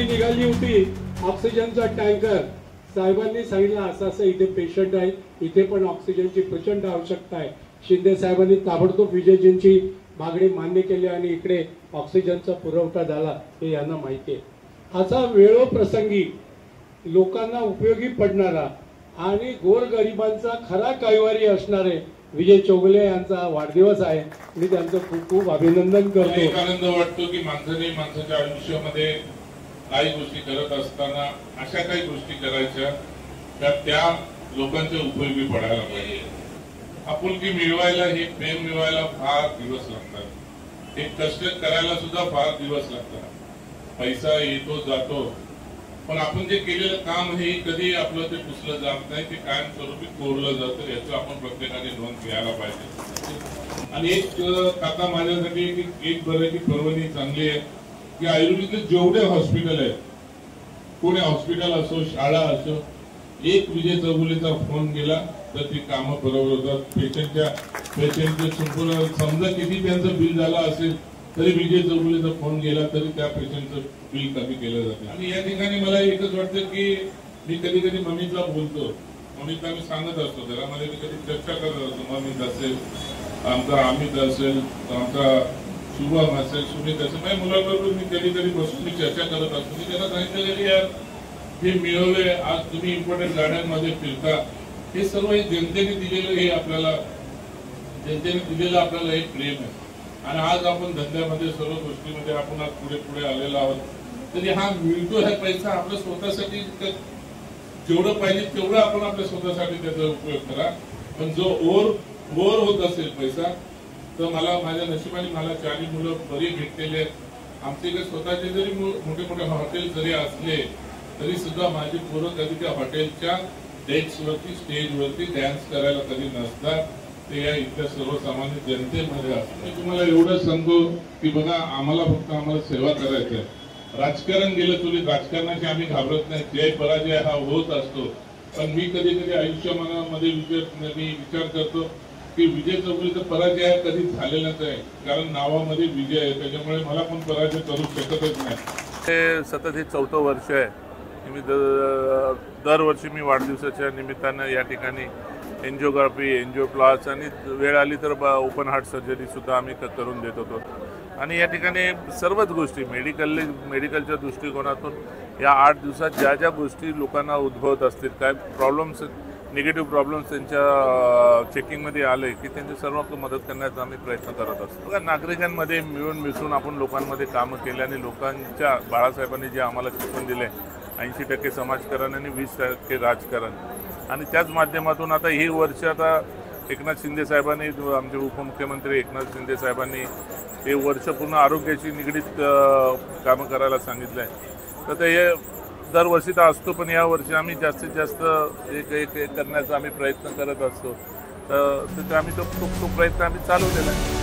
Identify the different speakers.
Speaker 1: गाडी निघाली होती ऑक्सिजनचा टँकर, साहेबांनी सांगितलं असं असं इथे पेशंट आहे, इथे पण ऑक्सिजनची प्रचंड आवश्यकता आहे। शिंदे साहेबांनी ताबडतोब विजयजींची मागणी मान्य केली आणि इकडे ऑक्सिजनचा पुरवठा झाला हे यांना माहिती आहे। असा वेळोप्रसंगी लोकांना उपयोगी पडणारा आणि गोरगरिबांचा खरा कैवारी असणारे विजय चौगुले यांचा वाढदिवस आहे। मी त्यांचं खूप खूप अभिनंदन करतो।
Speaker 2: एक आनंद वाटतो की माणसाने माणसाच्या आयुष्यामध्ये काही गोष्टी करत असताना अशा काही गोष्टी करायच्या त्या लोकांच्या उपयोगी पडायला पाहिजे। आपुलकी मिळवायला, हे प्रेम मिळवायला फार दिवस लागतात, हे कष्ट करायला सुद्धा फार दिवस लागतात। पैसा येतो जातो, पण आपण जे केलेलं काम हे कधी आपलं ते पुसलं जात नाही, ते कायमस्वरूपी कोरलं जातं। याचं आपण प्रत्येकाने नोंद घ्यायला पाहिजे। आणि एक काका माझ्यासाठी एक बरं की परवणी चांगली आहे की आयुर्वेदिक जेवढे हॉस्पिटल आहेत, कोणी हॉस्पिटल असो, शाळा असो, एक विजय चौगुलेचा फोन गेला तर ती कामं बरोबर होतात। पेशंटचे संपूर्ण समजा किती त्यांचं बिल झालं असेल तरी विजय चौगुलेचा फोन गेला तरी त्या पेशंटचं बिल कमी केलं जातं। आणि या ठिकाणी मला एकच वाटतं की मी कधी कधी मम्मीला बोलतो, मम्मीला मी सांगत असतो, घरामध्ये मी कधी चर्चा करत असतो, मम्मी असेल, आमचा अमित असेल, आमचा शुभम असेल, सुमित असेल, माझ्या मुलाबरोबर मी कधी कधी बसून मी चर्चा करत असतो। मी त्यांना सांगितलं की यार हे मिळवले, आज तुम्ही इम्पॉर्टंट गाड्यांमध्ये फिरता, हे सर्व हे जनतेने दिलेलं, हे आपल्याला जनतेने दिलेलं आपल्याला एक प्रेम आहे। आणि आज आपण धंद्यामध्ये सर्व गोष्टीमध्ये आपण आज पुढे पुढे आलेलो आहोत, तरी हा मिळतो हा पैसा आपल्या स्वतःसाठी जेवढं पाहिजे तेवढं आपण आपल्या स्वतःसाठी त्याचा उपयोग करा। पण जो ओर होत असेल पैसा, तर मला माझ्या नशिबाने मला 40 मुलं बरी भेटलेले आहेत। आमचे काही स्वतःचे जरी मोठे मोठे हॉटेल जरी असले तरी सुद्धा माझी पोरं कधी त्या हॉटेलच्या डेस्कवरती, स्टेजवरती डान्स करायला कधी नसतात, ते या इथल्या सर्वसामान्य जनतेमध्ये असतात। मी तुम्हाला एवढं सांगतो की बघा, आम्हाला सेवा करायची आहे। राजकारण गेलं चुलीत, राजकारणाची आम्ही घाबरत नाही, जय पराजय हा होत असतो। पण मी कधी कधी आयुष्यामध्ये विचार करतो की विजय चौगुलेचा पराजय कधी झालेलाच आहे, कारण नावामध्ये विजय आहे, त्याच्यामुळे मला पण पराजय करू शकतच नाही।
Speaker 3: ते सतत हे 4थं वर्ष आहे। मी दरवर्षी मी वाढदिवसाच्या निमित्तानं या ठिकाणी एन्जिओग्राफी, एन्जिओप्लास्ट आणि वेळ आली तर ओपन हार्ट सर्जरी सुद्धा आम्ही करून देत होतो। आणि या ठिकाणी सर्वच गोष्टी मेडिकलच्या दृष्टिकोनातून या 8 दिवसात ज्या ज्या गोष्टी लोकांना उद्भवत असतील, काय प्रॉब्लेम्स, निगेटिव्ह प्रॉब्लेम्स त्यांच्या चेकिंगमध्ये आले की त्यांची सर्व मदत करण्याचा आम्ही प्रयत्न करत असतो। बघा, नागरिकांमध्ये मिळून मिसळून आपण लोकांमध्ये कामं केली आणि लोकांच्या बाळासाहेबांनी जे आम्हाला शिकवून दिले, 80% समाजकारण आणि 20% राजकारण, आणि त्याच माध्यमातून आता ही वर्ष आता एकनाथ शिंदे साहेबांनी, आमचे उपमुख्यमंत्री एकनाथ शिंदे साहेबांनी हे वर्ष पूर्ण आरोग्याशी निगडीत कामं करायला सांगितलं आहे। तर ते दरवर्षी तर असतो, पण या वर्षी आम्ही जास्तीत जास्त एक करण्याचा आम्ही प्रयत्न करत असतो। तर आम्ही तो प्रयत्न आम्ही चालवलेला आहे।